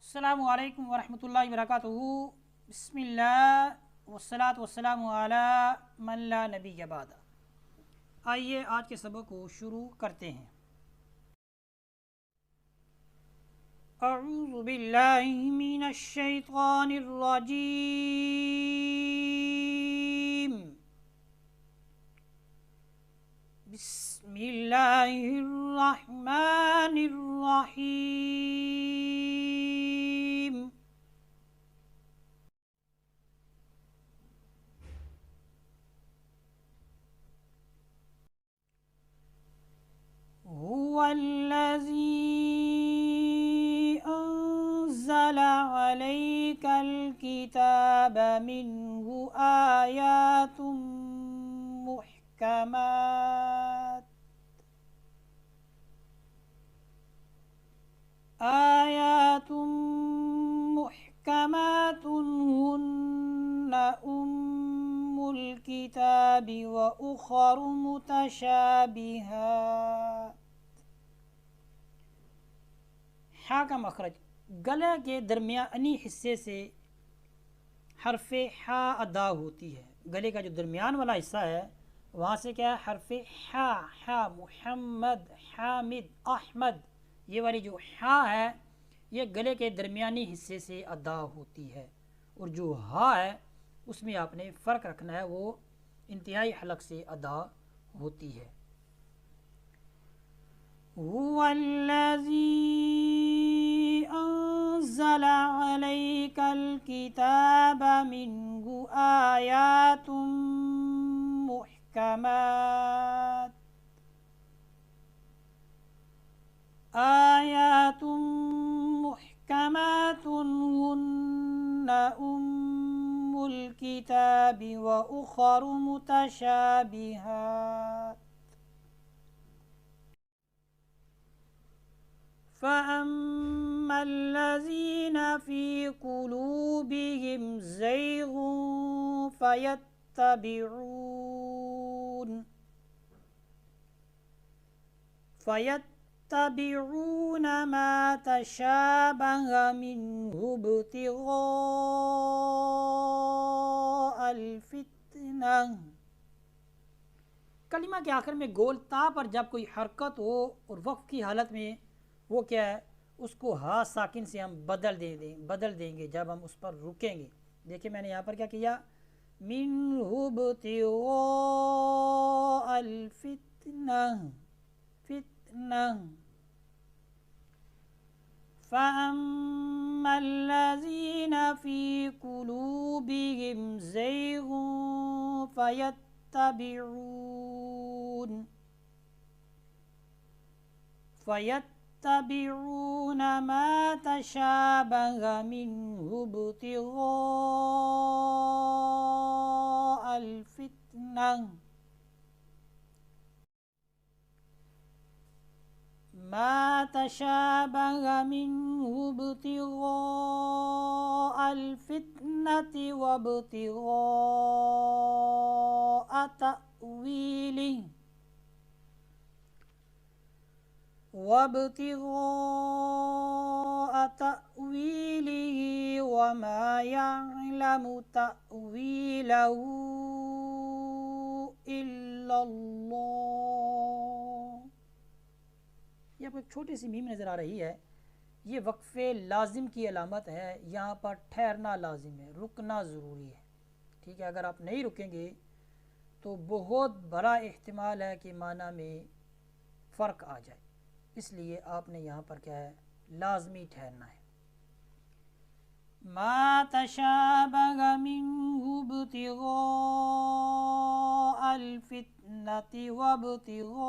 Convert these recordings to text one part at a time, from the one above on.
अस्सलामु अलैकुम वरहमतुल्लाहि वबरकातुहू। बिस्मिल्लाह वस्सलातु वस्सलामु अला मन ला नबिय्य बाद। आइए आज के सबक को शुरू करते हैं। अऊज़ु बिल्लाहि मिनश शैतानिर रजीम। बिस्मिल्लाहिर रहमानिर रहीम। हुवल्लज़ी अंज़ला अलैकल किताब मिन्हु आयातुम मुहकमात हुन्ना उम्मुल किताबि व उखरु मुतशाबिहात। हा का मखरज गले के दरमियानी हिस्से से हरफ़े हा अदा होती है। गले का जो दरमियान वाला हिस्सा है वहाँ से क्या है, हरफ़े हा, हा मुहम्मद, हामिद, अहमद, ये वाली जो हा है ये गले के दरमियानी हिस्से से अदा होती है। और जो हा है उसमें आपने फ़र्क रखना है, वो इंतहाई हलक से अदा होती है। हुवल्लज़ी अंज़ला अलैकल किताब मिन्हु आयातुम मुहकमात हुन्ना उम्मुल किताबि व उखरु मुतशाबिहात। फ़अम्मल्लज़ीन फ़ी क़ुलूबिहिम ज़ैग़ुन फ़यत्तबिऊन मा तशाबह मिन्हु इब्तिग़ाअल फ़ित्नह। कलिमा के आखिर में गोल ता पर जब कोई हरकत हो और वक़्फ़ की हालत में वो क्या है, उसको हा साकिन से हम बदल देंगे जब हम उस पर रुकेंगे। देखिए मैंने यहाँ पर क्या किया, मिन्हु इब्तिग़ाअल फ़ित्नह, फ़अम्मल्लज़ीन फ़ी क़ुलूबिहिम ज़ैग़ुन फ़यत्तबिऊन मा तशाबह मिन्हु इब्तिग़ाअल फ़ित्नह मा तशाबह मिन्हु इब्तिग़ाअल फ़ित्नति व इब्तिग़ाअ तअवीलिही व मा यअलमु तअवीलहु इल्लल्लाह। ये आपको एक छोटी सी मीम नज़र आ रही है, ये वक्फ़े लाजिम की अलामत है। यहाँ पर ठहरना लाजिम है, रुकना ज़रूरी है। ठीक है, अगर आप नहीं रुकेंगे तो बहुत बड़ा एहतिमाल है कि माना में फ़र्क आ जाए, इसलिए आपने यहाँ पर क्या है, लाजमी ठहरना है। मा तशाबह मिन्हु इब्तिग़ाअल फ़ित्नति व इब्तिग़ाअ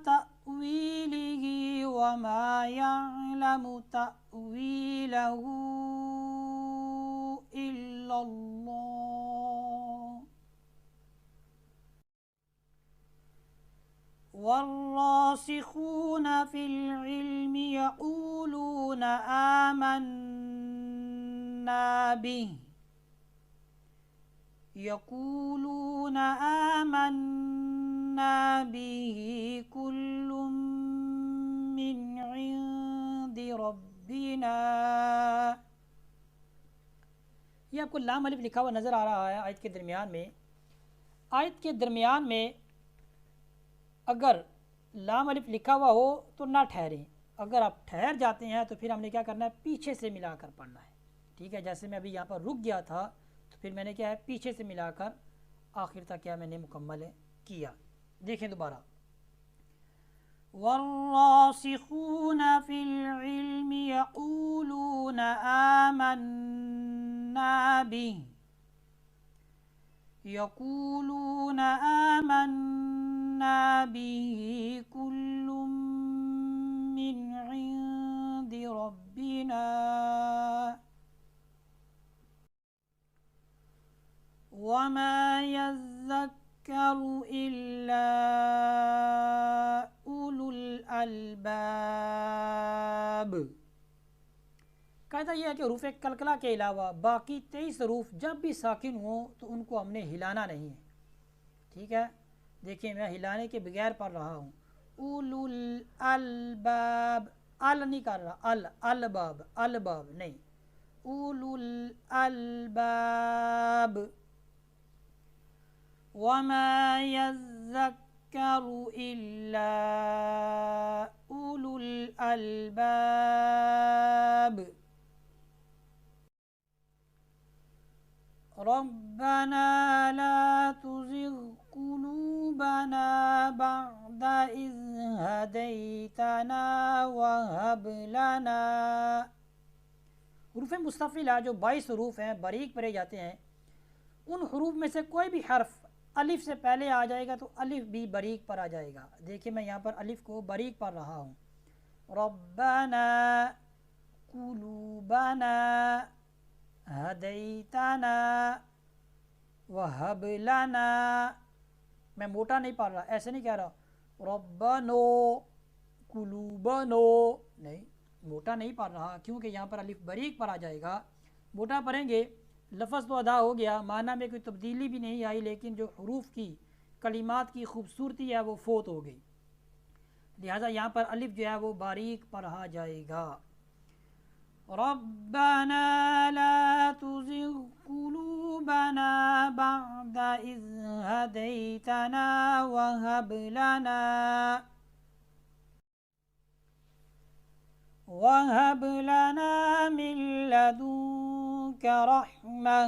तअवीलिही व मा यअलमु तअवीलहु इल्लल्लाह। वर्रासिख़ून फ़िल इल्मि यक़ूलून आमन्ना बिही यक़ूलून आमन्ना बिही कुल्लुम मिन इंदि रब्बिना। ये आपको लाम अलिफ लिखा हुआ नज़र आ रहा है आयत के दरमियान में। आयत के दरमियान में अगर लाम अलिफ लिखा हुआ हो तो ना ठहरें, अगर आप ठहर जाते हैं तो फिर हमने क्या करना है, पीछे से मिलाकर पढ़ना है। ठीक है, जैसे मैं अभी यहाँ पर रुक गया था तो फिर मैंने क्या है, पीछे से मिलाकर आखिर तक क्या मैंने मुकम्मल किया। देखें दोबारा, वर्रासिखून फिल इल्मि यक़ूलून आमन्ना बिही यक़ूलून आमन्ना बिही कुल्लुम मिन इंदि रब्बिना वमा यज़्ज़क्करु इल्ला उलुल अलबाब। कहता यह है कि हरूफ कलकला के अलावा बाकी 23 हरूफ जब भी साकिन हो तो उनको हमने हिलाना नहीं है। ठीक है, देखिए मैं हिलाने के बगैर पढ़ रहा हूँ। उलुल अलबाब, अल नहीं कर रहा, अल अलबाब, अलबाब नहीं, उलुल अलबाब। वमा यज़्ज़क्करु इल्ला उलुल अलबाब। रब्बना ला तुज़िग़ क़ुलूबना बअद इज़ हदैतना वहब लना। हुरूफ़ मुस्तफ़िला जो 22 हरूफ हैं बारीक पढ़े जाते हैं, उन हरूफ में से कोई भी हर्फ अलिफ से पहले आ जाएगा तो अलिफ भी बारीक पर आ जाएगा। देखिए मैं यहाँ पर अलिफ को बारीक पढ़ रहा हूँ। रब्बना क़ुलूबना हदैतना वहब लना। मैं मोटा नहीं पढ़ रहा, ऐसे नहीं कह रहा रब्बनो कुलूबनो, नहीं मोटा नहीं पढ़ रहा, क्योंकि यहाँ पर अलिफ बारीक पर आ जाएगा। मोटा पढ़ेंगे लफ्ज़ तो अदा हो गया, माना में कोई तब्दीली भी नहीं आई, लेकिन जो हरूफ की कलिमात की खूबसूरती है वो फोत हो गई। लिहाजा यहाँ पर अलिफ जो है वो बारीक पढ़ा जाएगा। रब्बना ला तुज़िग़ क़ुलूबना बअद इज़ हदैतना वहब लना मिन लदुनका रहमा।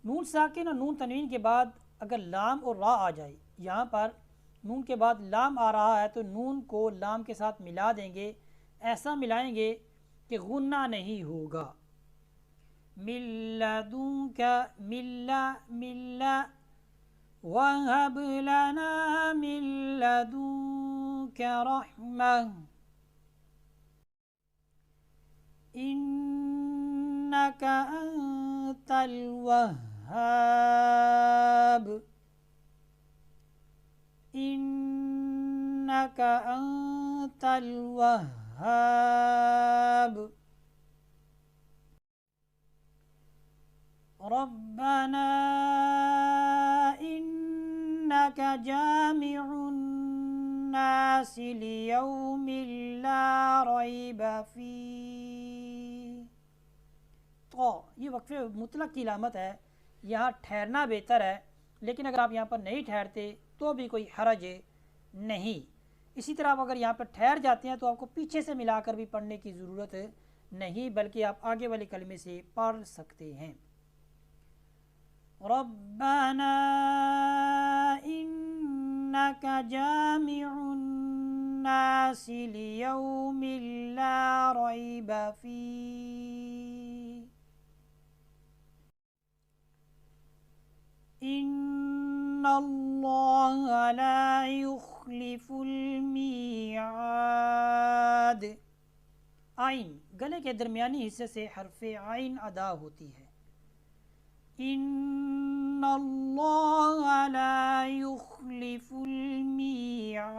नून साकिन और नून तनवीन के बाद अगर लाम और रा आ जाए, यहाँ पर नून के बाद लाम आ रहा है तो नून को लाम के साथ मिला देंगे, ऐसा मिलाएंगे कि गुन्ना नहीं होगा। मिल्लदुनका मिल्ला मिल्ला वहब लना मिन लदुनका रहमा इन्नका अंतल वह्हाब। इन्नका अंतल वह्हाब। रब्बना इन्नका जामिउन नासि लियौमिन ला रैब फीह। तो ये वक्फ़े मुतलक की इलामत है, यहाँ ठहरना बेहतर है, लेकिन अगर आप यहाँ पर नहीं ठहरते तो भी कोई हरज नहीं। इसी तरह आप अगर यहाँ पर ठहर जाते हैं तो आपको पीछे से मिलाकर भी पढ़ने की ज़रूरत नहीं, बल्कि आप आगे वाले कलमे से पढ़ सकते हैं। रब्बना इन्नका जामिउन नासि लियौमिन ला रैब फीह इन्नल्लाहा ला युख्लिफुल मीआद। आइन गले के दरमियानी हिस्से से हरफ आइन अदा होती है। इन्नल्लाहा ला युख्लिफुल मीआद।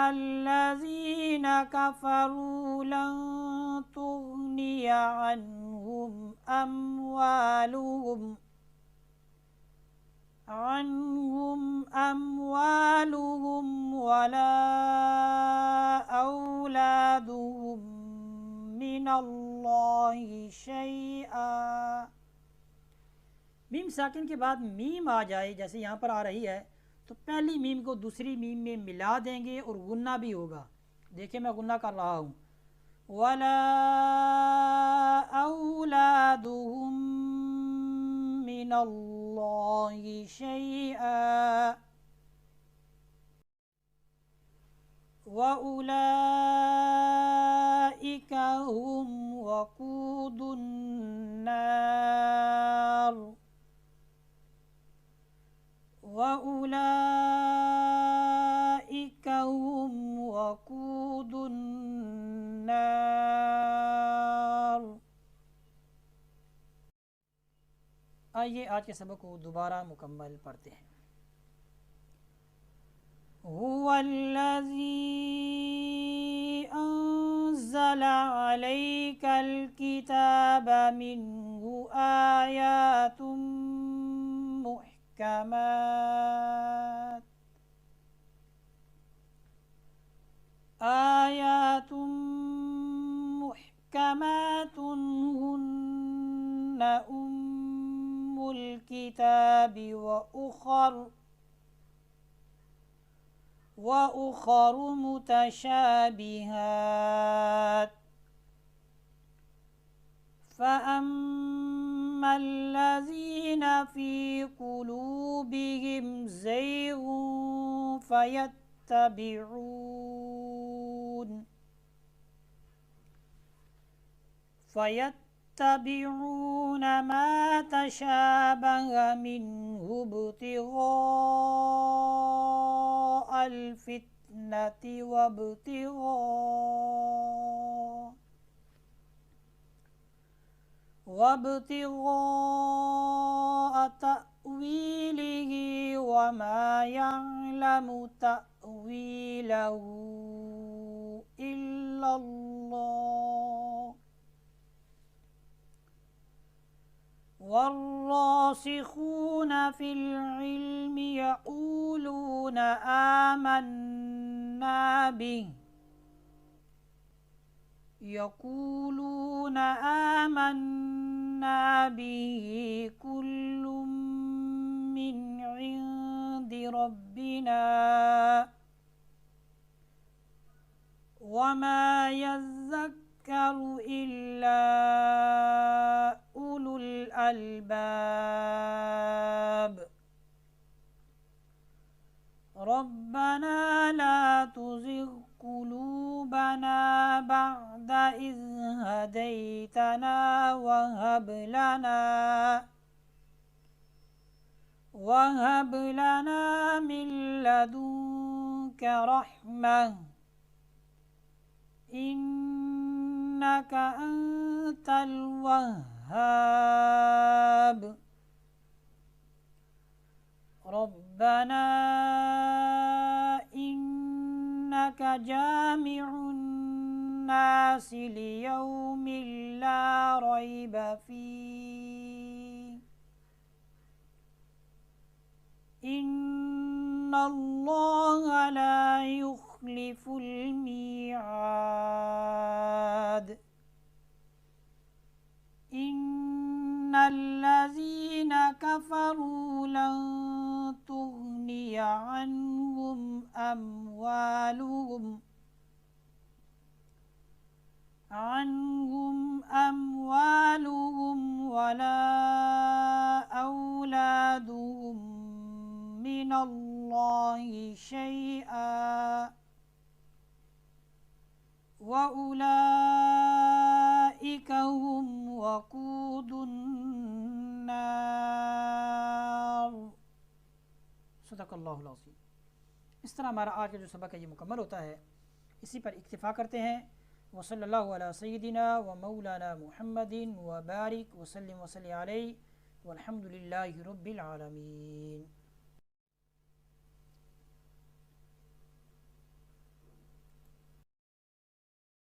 الذين كفروا لن تغني عنهم أموالهم ولا أولادهم من الله شيئا. میم ساکن کے بعد میم آ جائے جیسے یہاں پر آ رہی ہے تو پہلی میم کو دوسری میم میں ملا دیں گے اور غنہ بھی ہوگا. دیکھیں میں غنہ کر رہا ہوں. وَلَا أَوْلَادُهُم مِّنَ اللَّهِ شَيْئًا وَأُولَئِكَ هُمْ وَقُودُ النَّارِ وَأُولَئِكَ هُمْ وَقُودُ النَّارِ. آئیے آج کے سبق کو دوبارہ مکمل پڑھتے ہیں. هو الذي أنزل عليك الكتاب منه آيات محكمات هن أم الكتاب وأخر متشابهات. فأما الذين في قلوبهم زيغ فيتبعون ما تشابه منه ابتغاء الفتنة وابتغاء تأويله وما يعلم تأويله إلا الله والراسخون في العلم يقولون آمنا به كل من عند ربنا وما يذكر إلا أولو الألباب. ربنا لا تزغ قلوبنا بعد إذ هديتنا وهب لنا من لدنك رحمة إنك أنت الوهاب. ربنا إنك جامع الناس ليوم لا ريب فيه إن الله لا يخلف الميعاد. إن الذين كفروا لن تغني عنهم أموالهم ولا أولادهم من الله شيئا وأولئك هم وقود النار. صدق اللہ العظیم. اس طرح ہمارا آج کا جو سبق ہے یہ مکمل ہوتا ہے. اسی پر اکتفا کرتے ہیں. وصلی اللہ علی سیدنا و مولانا محمد وبارک وسلم علیہ والحمد للہ رب العالمین.